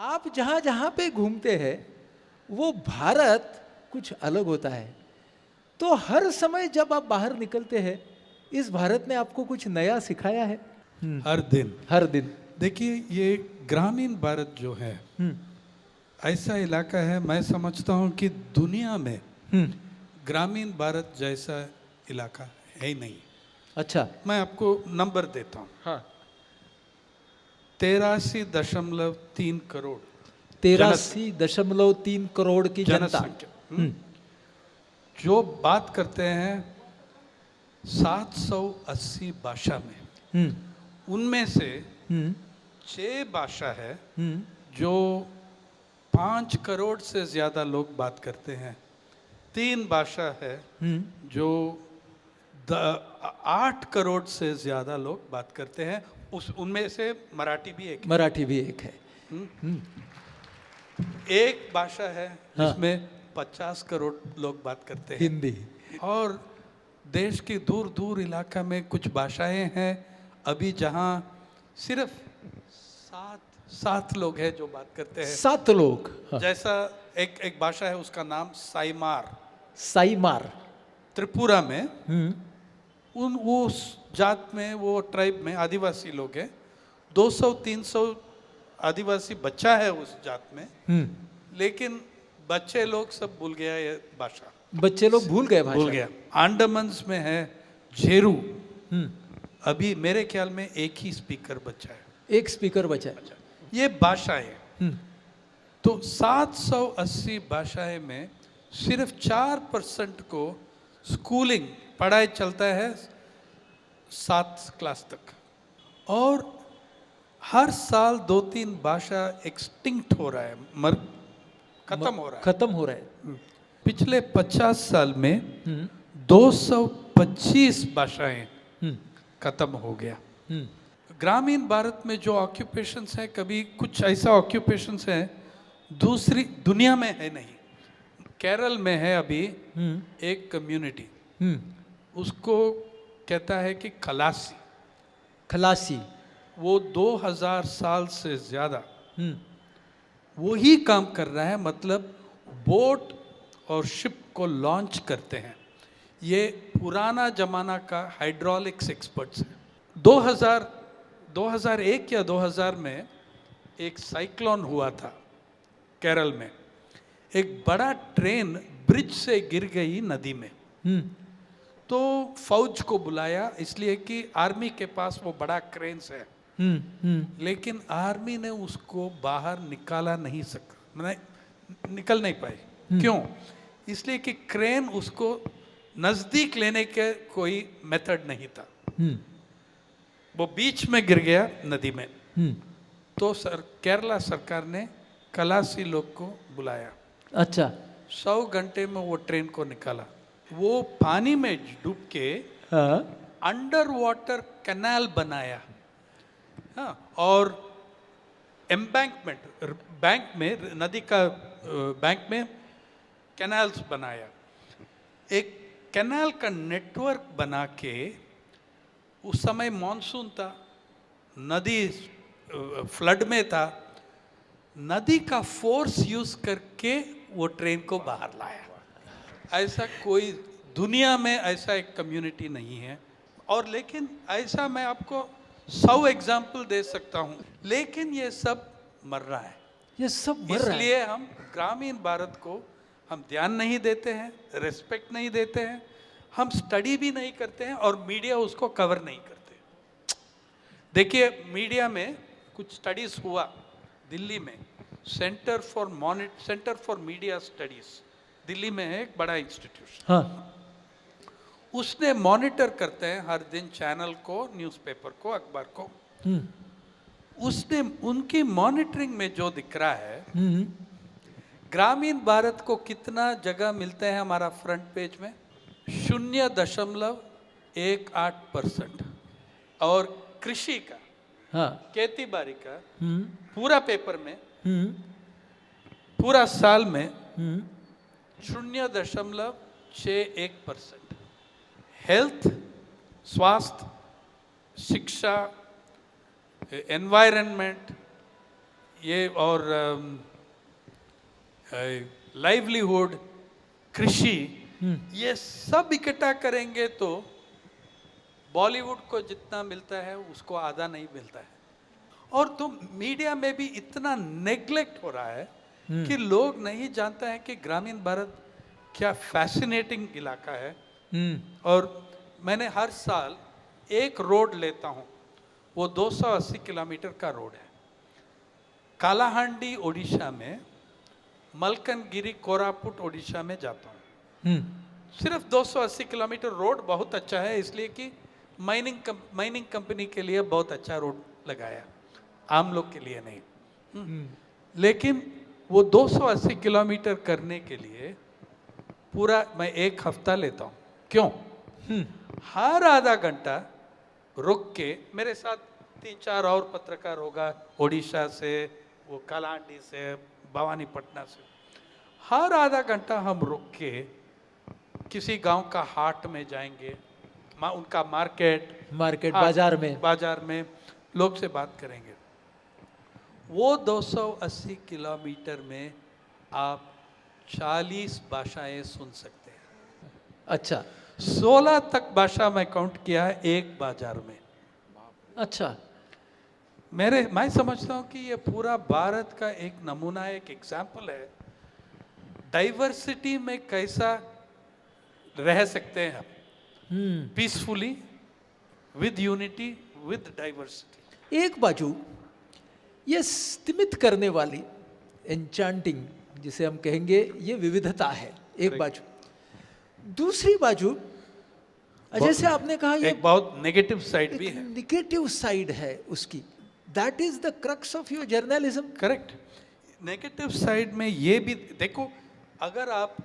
आप जहाँ जहाँ पे घूमते हैं वो भारत कुछ अलग होता है। तो हर समय जब आप बाहर निकलते हैं इस भारत ने आपको कुछ नया सिखाया है? हर दिन। हर दिन। देखिए, ये ग्रामीण भारत जो है ऐसा इलाका है, मैं समझता हूँ कि दुनिया में ग्रामीण भारत जैसा इलाका है ही नहीं। अच्छा। मैं आपको नंबर देता हूँ। हाँ। 83.3 करोड़ 83.3 करोड़ की जनता। जनसंख्या। जो बात करते हैं 780 भाषा में, उनमें से 6 भाषा है जो 5 करोड़ से ज्यादा लोग बात करते हैं। 3 भाषा है जो 8 करोड़ से ज्यादा लोग बात करते हैं। उनमें से मराठी भी एक है। मराठी भी एक है। एक भाषा है जिसमें 50 करोड़ लोग बात करते हैं, हिंदी। और देश के दूर दूर इलाका में कुछ भाषाएं हैं अभी जहां सिर्फ 7 लोग हैं जो बात करते हैं। 7 लोग। हाँ। जैसा एक भाषा है, उसका नाम साईमार। साईमार। त्रिपुरा में वो जात में, वो ट्राइब में आदिवासी लोग हैं। 200-300 आदिवासी बच्चा है उस जात में, लेकिन बच्चे लोग सब भूल गया ये भाषा। बच्चे लोग भूल गए भाषा। भूल गया। अंडमान्स में है झेरू। अभी मेरे ख्याल में एक ही स्पीकर बचा है। एक स्पीकर बचा है। ये भाषाएं। तो 780 भाषाएं में सिर्फ 4% को स्कूलिंग पढ़ाई चलता है 7 क्लास तक, और हर साल 2-3 भाषा एक्सटिंक्ट हो रहा है, खत्म हो रहा है। खत्म हो रहा है। पिछले 50 साल में 225 भाषाएं खत्म हो गया। ग्रामीण भारत में जो ऑक्यूपेशंस हैं, कभी कुछ ऐसा ऑक्यूपेशंस है दूसरी दुनिया में है नहीं। केरल में है अभी एक कम्युनिटी, उसको कहता है कि खलासी। खलासी। वो 2000 साल से ज्यादा वो ही काम कर रहा है, मतलब बोट और शिप को लॉन्च करते हैं। ये पुराना जमाना का हाइड्रोलिक्स एक्सपर्ट्स है। 2001 या 2000 में एक साइक्लोन हुआ था केरल में। एक बड़ा ट्रेन ब्रिज से गिर गई नदी में। तो फौज को बुलाया, इसलिए कि आर्मी के पास वो बड़ा क्रेन्स है। लेकिन आर्मी ने उसको बाहर निकाला नहीं सका, निकल नहीं पाई। क्यों? इसलिए कि क्रेन उसको नजदीक लेने के कोई मेथड नहीं था। वो बीच में गिर गया नदी में। तो केरला सरकार ने खलासी लोग को बुलाया। अच्छा। 100 घंटे में वो ट्रेन को निकाला। वो पानी में डूब के अंडर वाटर कैनाल बनाया। हाँ, और एम्बैंकमेंट, बैंक में, नदी का बैंक में कैनाल्स बनाया। एक कैनाल का नेटवर्क बना के, उस समय मॉनसून था, नदी फ्लड में था, नदी का फोर्स यूज करके वो ट्रेन को बाहर लाया। ऐसा कोई दुनिया में ऐसा एक कम्युनिटी नहीं है। और लेकिन ऐसा मैं आपको 100 एग्जाम्पल दे सकता हूँ, लेकिन ये सब मर रहा है। ये सब मर रहा है। इसलिए हम ग्रामीण भारत को हम ध्यान नहीं देते हैं, रेस्पेक्ट नहीं देते हैं, हम स्टडी भी नहीं करते हैं, और मीडिया उसको कवर नहीं करते। देखिए, मीडिया में कुछ स्टडीज हुआ दिल्ली में, centre for media studies Delhi में है, एक बड़ा इंस्टीट्यूशन। हाँ। उसने मॉनिटर करते हैं हर दिन चैनल को, न्यूज़पेपर को, अखबार को। उसने उनकी मॉनिटरिंग में जो दिख रहा है, ग्रामीण भारत को कितना जगह मिलता है हमारा फ्रंट पेज में, 0.18%। और कृषि का, हाँ, खेती बाड़ी का पूरा पेपर में, पूरा साल में 0.61%। हेल्थ, स्वास्थ्य, शिक्षा, एनवायरनमेंट, ये और लाइवलीहुड, कृषि, ये सब इकट्ठा करेंगे तो बॉलीवुड को जितना मिलता है उसको आधा नहीं मिलता है। और तो मीडिया में भी इतना नेग्लेक्ट हो रहा है कि लोग नहीं जानता है कि ग्रामीण भारत क्या फैसिनेटिंग इलाका है। और मैंने हर साल एक रोड लेता हूँ, वो 280 किलोमीटर का रोड है। कालाहांडी ओडिशा में, मलकनगिरी कोरापुट ओडिशा में जाता हूँ। सिर्फ 280 किलोमीटर रोड बहुत अच्छा है, इसलिए कि माइनिंग कंपनी के लिए बहुत अच्छा रोड लगाया, आम लोग के लिए नहीं। लेकिन वो 280 किलोमीटर करने के लिए पूरा मैं एक हफ्ता लेता हूँ। क्यों? हर आधा घंटा रुक के, मेरे साथ 3-4 और पत्रकार होगा, ओडिशा से, वो कालाहांडी से, भवानीपटना से। हर आधा घंटा हम रुक के किसी गांव का हाट में जाएंगे, उनका मार्केट बाजार में लोग से बात करेंगे। वो 280 किलोमीटर में आप 40 भाषाएं सुन सकते हैं। अच्छा, 16 तक भाषा मैं काउंट किया है एक बाजार में। अच्छा, मैं समझता हूँ कि ये पूरा भारत का एक नमूना है, एक एग्जाम्पल है, डाइवर्सिटी में कैसा रह सकते हैं हम, peacefully, with unity, with diversity. एक बाजू ये स्तिमित करने वाली, एन्चांटिंग जिसे हम कहेंगे, ये विविधता है एक बाजू। दूसरी बाजू, जैसे आपने कहा, ये एक बहुत नेगेटिव साइड भी है, नेगेटिव साइड है उसकी। That is the crux of your journalism. Correct. Negative side में ये भी देखो, अगर आप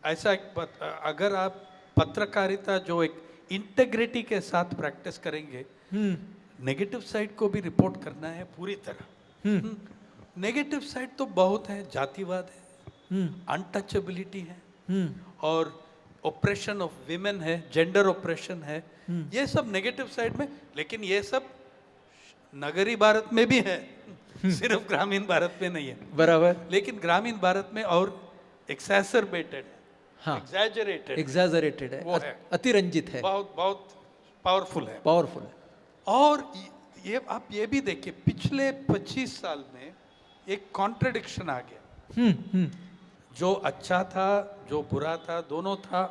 अगर आप पत्रकारिता जो एक इंटेग्रिटी के साथ प्रैक्टिस करेंगे, नेगेटिव साइड को भी रिपोर्ट करना है पूरी तरह। नेगेटिव साइड तो बहुत है, जातिवाद है, अनटचेबिलिटी है, और ऑपरेशन ऑफ विमेन है, जेंडर ऑपरेशन है, ये सब नेगेटिव साइड में। लेकिन ये सब नगरी भारत में भी है, सिर्फ ग्रामीण भारत में नहीं है। बराबर। लेकिन ग्रामीण भारत में और एक्सैसरबेटेड है, हाँ, एग्जैजरेटेड है, अतिरंजित है, बहुत बहुत पावरफुल है। और ये आप ये भी देखिए, पिछले 25 साल में एक कॉन्ट्रडिक्शन आ गया। जो अच्छा था, जो बुरा था, दोनों था।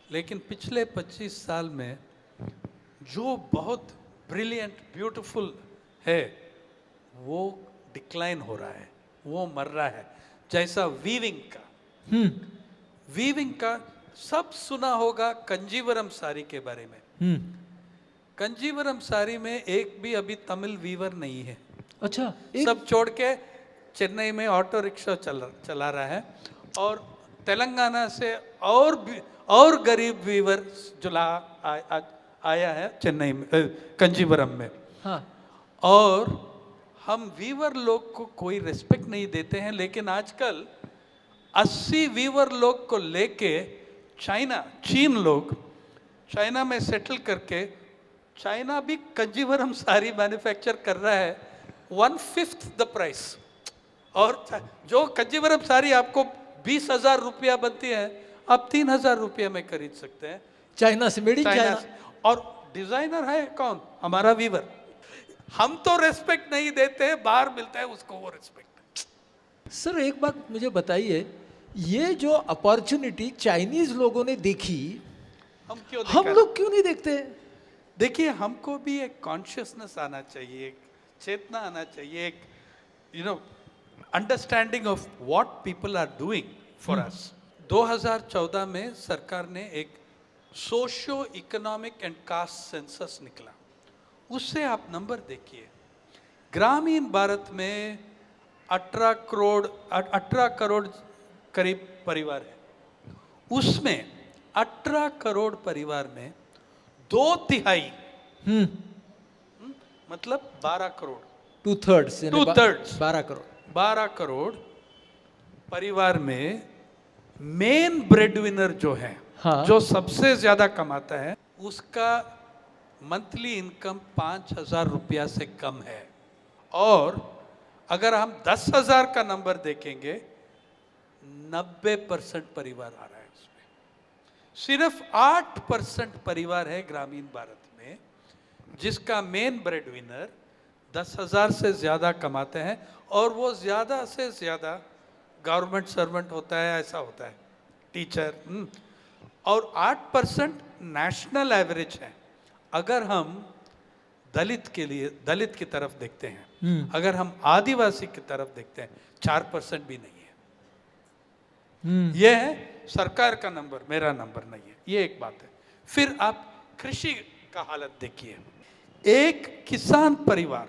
लेकिन पिछले 25 साल में जो बहुत ब्रिलियंट, ब्यूटीफुल है, वो डिक्लाइन हो रहा है, वो मर रहा है। जैसा वीविंग का सब सुना होगा, कंजीवरम साड़ी के बारे में। कंजीवरम साड़ी में एक भी अभी तमिल वीवर नहीं है। अच्छा, सब छोड़ के चेन्नई में ऑटो रिक्शा चला रहा है, और तेलंगाना से और गरीब वीवर जुला आया है चेन्नई में, कंजीवरम में। हाँ। और हम वीवर लोग को कोई रिस्पेक्ट नहीं देते हैं। लेकिन आजकल 80 वीवर लोग को लेके चीन लोग चाइना में सेटल करके, चाइना भी कंजीवरम साड़ी मैन्युफैक्चर कर रहा है 1/5 द प्राइस। और जो कंजीवरम साड़ी आपको 20,000 रुपया बनती है, आप 3,000 रुपया में खरीद सकते हैं, चाइना से, मेड इन चाइना। और डिजाइनर है कौन? हमारा वीवर। हम तो रेस्पेक्ट नहीं देते, बाहर मिलता है उसको वो रेस्पेक्ट। सर, एक बात मुझे बताइए, ये जो अपॉर्चुनिटी चाइनीज लोगों ने देखी, हम लोग क्यों नहीं देखते? देखिए, हमको भी एक कॉन्शियसनेस आना चाहिए, एक चेतना आना चाहिए, एक understanding of what people are doing for us. 2014 में सरकार ने एक socio economic and caste census निकला। उससे आप नंबर देखिए, ग्रामीण भारत में 18 करोड़ करीब परिवार है। उसमें 18 करोड़ परिवार में 2/3 मतलब 12 करोड़, 2/3 12 करोड़ परिवार में मेन ब्रेडविनर जो है, हाँ, जो सबसे ज्यादा कमाता है, उसका मंथली इनकम 5,000 रुपया से कम है। और अगर हम 10,000 का नंबर देखेंगे 90% परिवार आ रहा है उसमें। सिर्फ 8% परिवार है ग्रामीण भारत में जिसका मेन ब्रेड विनर 10,000 से ज्यादा कमाते हैं और वो ज्यादा से ज्यादा गवर्नमेंट सर्वेंट होता है, ऐसा होता है, टीचर। और 8% नेशनल एवरेज है। अगर हम दलित के लिए, दलित की तरफ देखते हैं, अगर हम आदिवासी की तरफ देखते हैं 4% भी नहीं है। यह है सरकार का नंबर, मेरा नंबर नहीं है, ये एक बात है। फिर आप कृषि का हालत देखिए। एक किसान परिवार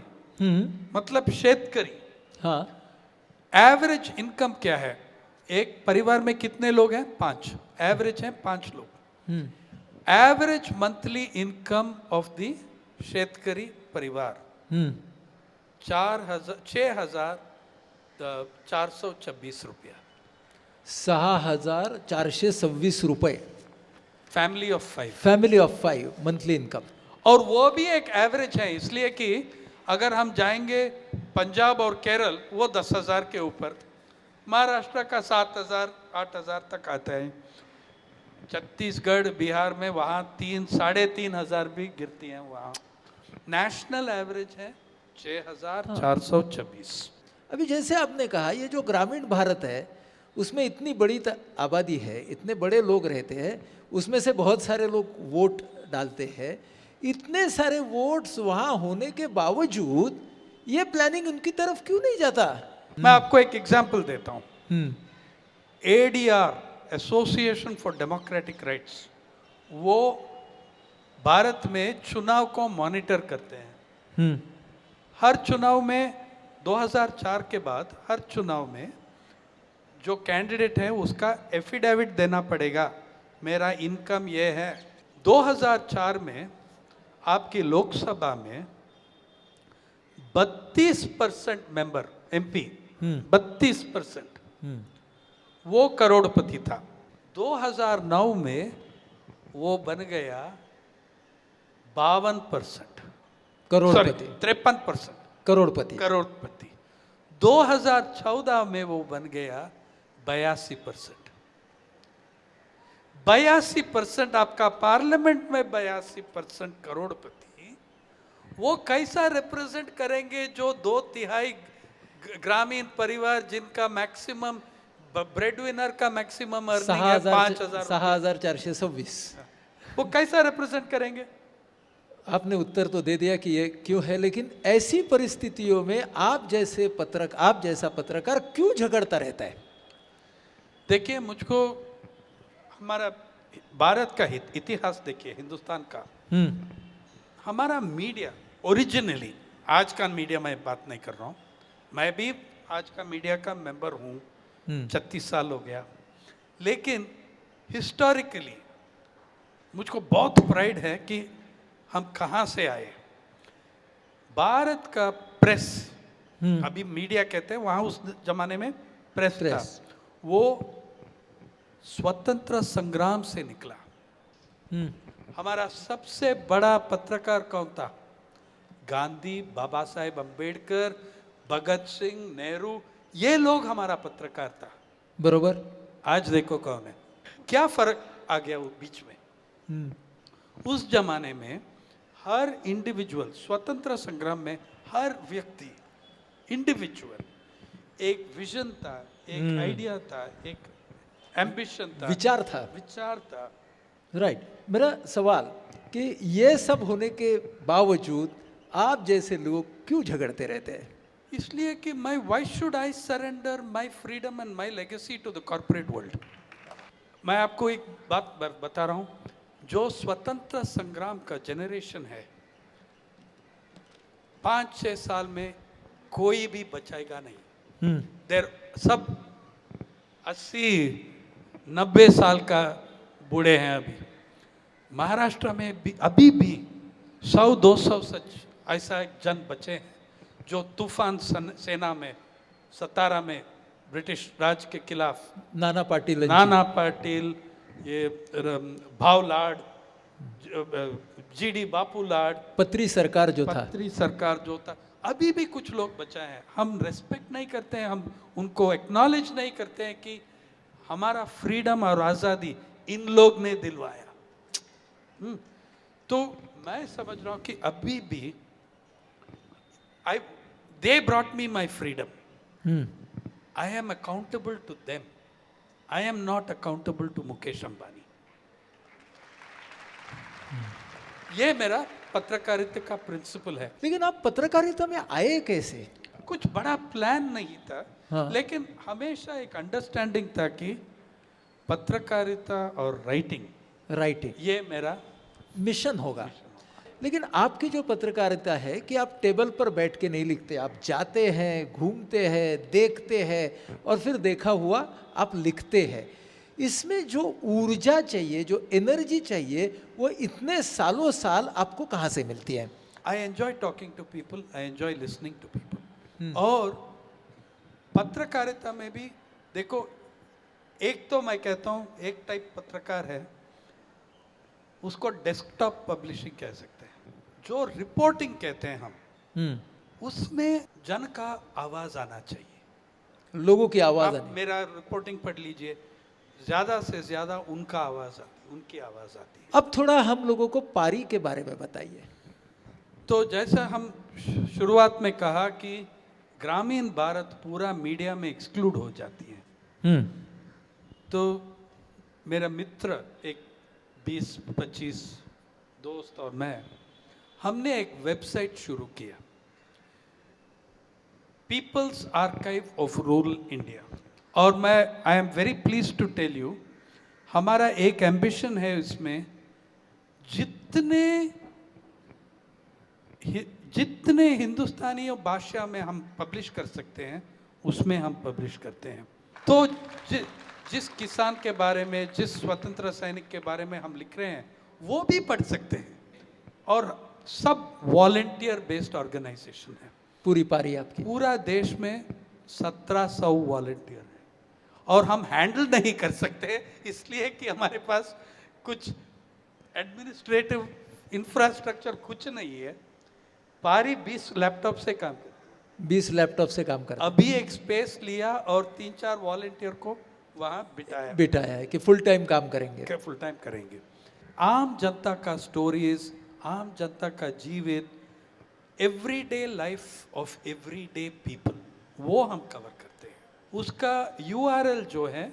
मतलब शेतकरी, हाँ, एवरेज इनकम क्या है? एक परिवार में कितने लोग हैं? 5, एवरेज हैं 5 लोग। Average monthly income of the शेतकरी परिवार 6,426 रुपया। 6,426 रुपये family of 5। Family of 5 monthly income. और वो भी एक एवरेज है, इसलिए कि अगर हम जाएंगे पंजाब और केरल वो 10,000 के ऊपर, महाराष्ट्र का 7,000 8,000 तक आता है, छत्तीसगढ़ बिहार में वहाँ 3,500 भी गिरती हैं वहाँ। नेशनल एवरेज है 6,426। अभी जैसे आपने कहा ये जो ग्रामीण भारत है उसमें इतनी बड़ी आबादी है, इतने बड़े लोग रहते हैं, उसमें से बहुत सारे लोग वोट डालते हैं। इतने सारे वोट्स वहाँ होने के बावजूद ये प्लानिंग उनकी तरफ क्यों नहीं जाता? मैं आपको एक एग्जांपल देता हूँ। ADR, association for democratic rights, वो भारत में चुनाव को मॉनिटर करते हैं। हर चुनाव में 2004 के बाद हर चुनाव में जो कैंडिडेट है उसका एफिडेविट देना पड़ेगा, मेरा इनकम ये है। 2004 में आपकी लोकसभा में 32% मेंबर MP, 32% वो करोड़पति था। 2009 में वो बन गया 52%, करोड़पति, 53% करोड़पति। 2014 में वो बन गया 82%। 82% आपका पार्लियामेंट में 82% करोड़पति, वो कैसा रिप्रेजेंट करेंगे जो 2/3 ग्रामीण परिवार जिनका मैक्सिमम ब्रेड विनर का मैक्सिमम अर्निंग है 5,000, 6,426, वो कैसा रिप्रेजेंट करेंगे? आपने उत्तर तो दे दिया कि ये क्यों है, लेकिन ऐसी परिस्थितियों में आप जैसा पत्रकार क्यों झगड़ता रहता है? देखिए, मुझको हमारा भारत का इतिहास देखिए, हिंदुस्तान का। हमारा मीडिया ओरिजिनली, आज का मीडिया मैं बात नहीं कर रहा हूँ, मैं भी आज का मीडिया का मेंबर हूँ, 36 साल हो गया। लेकिन हिस्टोरिकली मुझको बहुत प्राइड है कि हम कहाँ से आए। भारत का प्रेस, अभी मीडिया कहते हैं, वहाँ उस जमाने में प्रेस था, वो स्वतंत्र संग्राम से निकला। हमारा सबसे बड़ा पत्रकार कौन था? गांधी, बाबा साहेब अम्बेडकर, भगत सिंह, नेहरू, ये लोग हमारा पत्रकार था। बरोबर। आज देखो कौन है, क्या फर्क आ गया वो बीच में। उस जमाने में हर इंडिविजुअल, स्वतंत्र संग्राम में हर व्यक्ति इंडिविजुअल एक विजन था, एक आइडिया था, एक एम्बिशन था, विचार था। राइट। मेरा सवाल कि ये सब होने के बावजूद आप जैसे लोग क्यों झगड़ते रहते हैं? इसलिए कि why should I surrender my freedom and my legacy to the corporate world? मैं आपको एक बात बता रहा हूँ, जो स्वतंत्र संग्राम का जेनरेशन है, 5-6 साल में कोई भी बचाएगा नहीं। देर सब 80-90 साल का बूढ़े हैं अभी। महाराष्ट्र में भी अभी भी 100-200 सच ऐसा जन बचे हैं जो तूफान सेना में, सतारा में ब्रिटिश राज के खिलाफ, नाना पाटिल, ये भाव लाड, GD बापू लाड, पत्री सरकार जो था, अभी भी कुछ लोग बचा है, हम रेस्पेक्ट नहीं करते हैं, हम उनको एक्नॉलेज नहीं करते हैं कि हमारा फ्रीडम और आज़ादी इन लोग ने दिलवाया। तो मैं समझ रहा हूँ कि अभी भी they brought me my freedom. I am accountable to them. I am not accountable to Mukesh Ambani. ये मेरा पत्रकारिता का प्रिंसिपल है। लेकिन आप पत्रकारिता में आए कैसे? कुछ बड़ा प्लान नहीं था, हाँ। लेकिन हमेशा एक अंडरस्टैंडिंग था कि पत्रकारिता और राइटिंग ये मेरा मिशन होगा। लेकिन आपकी जो पत्रकारिता है कि आप टेबल पर बैठ के नहीं लिखते, आप जाते हैं, घूमते हैं, देखते हैं और फिर देखा हुआ आप लिखते हैं। इसमें जो ऊर्जा चाहिए, जो एनर्जी चाहिए, वो इतने सालों साल आपको कहाँ से मिलती है? I enjoy talking to people, I enjoy listening to people. और पत्रकारिता में भी देखो, एक तो मैं कहता हूँ एक टाइप पत्रकार है, उसको डेस्कटॉप पब्लिशिंग कह सकते हैं। जो रिपोर्टिंग कहते हैं हम, उसमें जन का आवाज आना चाहिए, लोगों की आवाज आप आनी। मेरा रिपोर्टिंग पढ़ लीजिए, ज्यादा से ज्यादा उनका आवाज आती, उनकी आवाज आती है। अब थोड़ा हम लोगों को पारी के बारे में बताइए। तो जैसा हम शुरुआत में कहा कि ग्रामीण भारत पूरा मीडिया में एक्सक्लूड हो जाती है, तो मेरा मित्र एक 20-25 दोस्त और मैं, हमने एक वेबसाइट शुरू किया, people's archive of rural India. और मैं I am very please to tell you, हमारा एक एम्बिशन है इसमें, जितने हिंदुस्तानी भाषा में हम पब्लिश कर सकते हैं उसमें हम पब्लिश करते हैं। तो जिस किसान के बारे में, जिस स्वतंत्र सैनिक के बारे में हम लिख रहे हैं वो भी पढ़ सकते हैं। और सब वॉलेंटियर बेस्ड ऑर्गेनाइजेशन है। पूरी पारी आपकी? पूरा देश में 1700 वॉलेंटियर है और हम हैंडल नहीं कर सकते, इसलिए कि हमारे पास कुछ एडमिनिस्ट्रेटिव इंफ्रास्ट्रक्चर कुछ नहीं है। पारी 20 लैपटॉप से काम करती है। 20 लैपटॉप से काम करते हैं। अभी एक स्पेस लिया और 3-4 वॉलेंटियर को वहां बिठाया है कि फुल टाइम काम करेंगे। फुल टाइम करेंगे। आम जनता का स्टोरीज, आम जनता का जीवित, everyday life of everyday people, वो हम कवर करते हैं। उसका URL जो है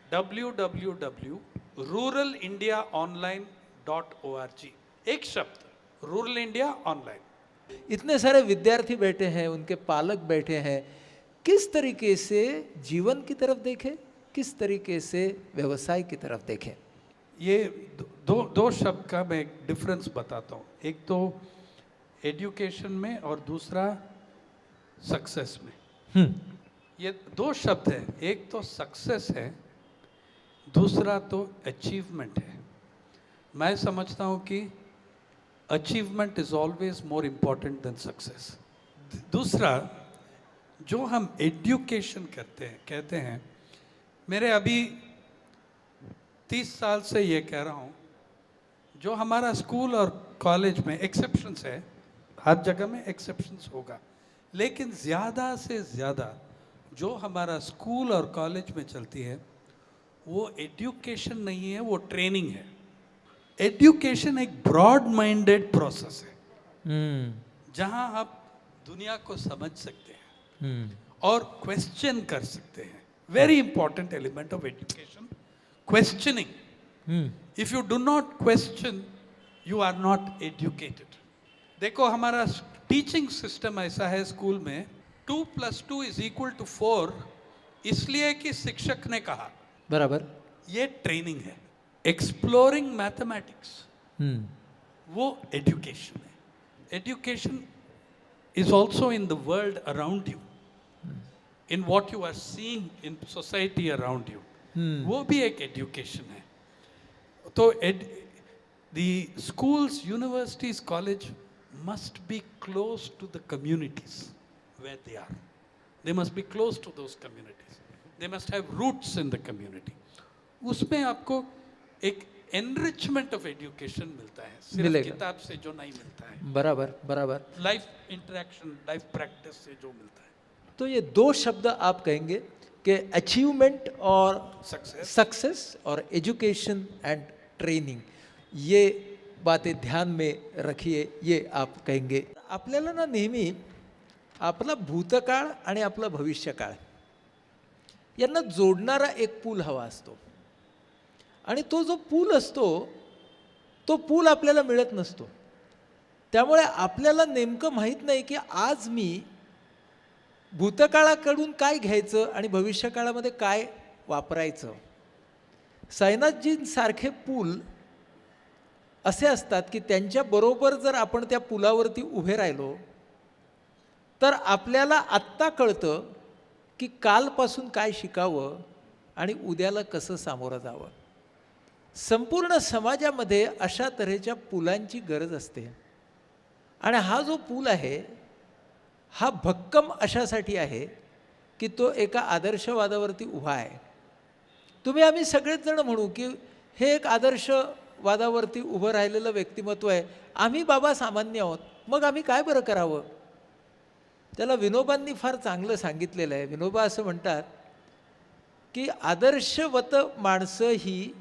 www.ruralindiaonline.org, एक शब्द, रूरल इंडिया ऑनलाइन। इतने सारे विद्यार्थी बैठे हैं, उनके पालक बैठे हैं, किस तरीके से जीवन की तरफ देखें, किस तरीके से व्यवसाय की तरफ देखें? ये दो शब्द का मैं एक डिफरेंस बताता हूँ। एक तो एजुकेशन में और दूसरा सक्सेस में। ये 2 शब्द हैं, एक तो सक्सेस है, दूसरा तो अचीवमेंट है। मैं समझता हूँ कि achievement is always more important than success. दूसरा, जो हम एजुकेशन करते हैं, कहते हैं, मेरे अभी 30 साल से ये कह रहा हूँ, जो हमारा स्कूल और कॉलेज में एक्सेप्शंस है, हर जगह में एक्सेप्शंस होगा, लेकिन ज़्यादा से ज़्यादा जो हमारा स्कूल और कॉलेज में चलती है वो एजुकेशन नहीं है, वो ट्रेनिंग है। एजुकेशन एक ब्रॉड माइंडेड प्रोसेस है, जहाँ आप दुनिया को समझ सकते हैं और क्वेश्चन कर सकते हैं। Very important element of education, questioning. If you do not question, you are not educated. देखो, हमारा टीचिंग सिस्टम ऐसा है स्कूल में, 2+2 = 4, इसलिए कि शिक्षक ने कहा। बराबर। ये ट्रेनिंग है। एक्सप्लोरिंग मैथमेटिक्स, वो एजुकेशन है। Education is also in the world around you, in what you are seeing in society around you, वो भी एक एजुकेशन है। तो the schools, universities, college must be close to the communities where they are. They must be close to those communities. They must have roots in the community. उसमें आपको एक enrichment of education मिलता है, सिर्फ मिलेगा। किताब से जो नहीं मिलता है, बराबर बराबर। लाइफ इंटरेक्शन, लाइफ प्रैक्टिस से जो मिलता है। तो ये दो शब्द आप कहेंगे कि अचीवमेंट और सक्सेस और एजुकेशन एंड ट्रेनिंग, ये बातें ध्यान में रखिए, ये आप कहेंगे। आपल्याला ना नेहमी आपला भूतकाळ आणि आपला भविष्यकाळ यांना जोडणारा एक पूल हवा असतो, आणि तो जो पूल असतो तो पूल आपल्याला मिळत नसतो. त्यामुळे आपल्याला नेमकं माहीत नाही की आज मी भूतकाळाकडून काय घ्यायचं आणि भविष्यकाळामध्ये काय वापरायचं. साईनाथजींसारखे पूल असे असतात की त्यांच्याबरोबर जर आपण त्या पुलावरती उभे राहिलो तर आपल्याला आत्ता कळतं की कालपासून काय शिकावं आणि उद्याला कसं सामोरं जावं. संपूर्ण समाजामध्ये अशा तऱ्हेच्या पुलांची गरज असते, आणि हा जो पूल आहे हा भक्कम अशासाठी आहे की तो एका आदर्शवादावरती उभा आहे. तुम्ही आम्ही सगळेच जण म्हणू की हे एक आदर्शवादावरती उभं राहिलेलं व्यक्तिमत्व आहे, आम्ही बाबा सामान्य आहोत, मग आम्ही काय बरं करावं. त्याला विनोबांनी फार चांगलं सांगितलेलं आहे. विनोबा असं म्हणतात की आदर्शवत माणसं ही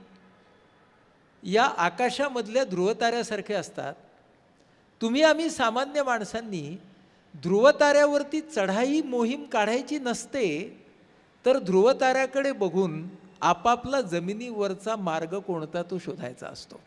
या आकाशामधल्या ध्रुवताऱ्यासारखे असतात. तुम्ही आम्ही सामान्य माणसांनी ध्रुवताऱ्यावरती चढाई मोहीम काढायची नसते, तर ध्रुवताऱ्याकडे बघून आपापला जमिनीवरचा मार्ग कोणता तो शोधायचा असतो.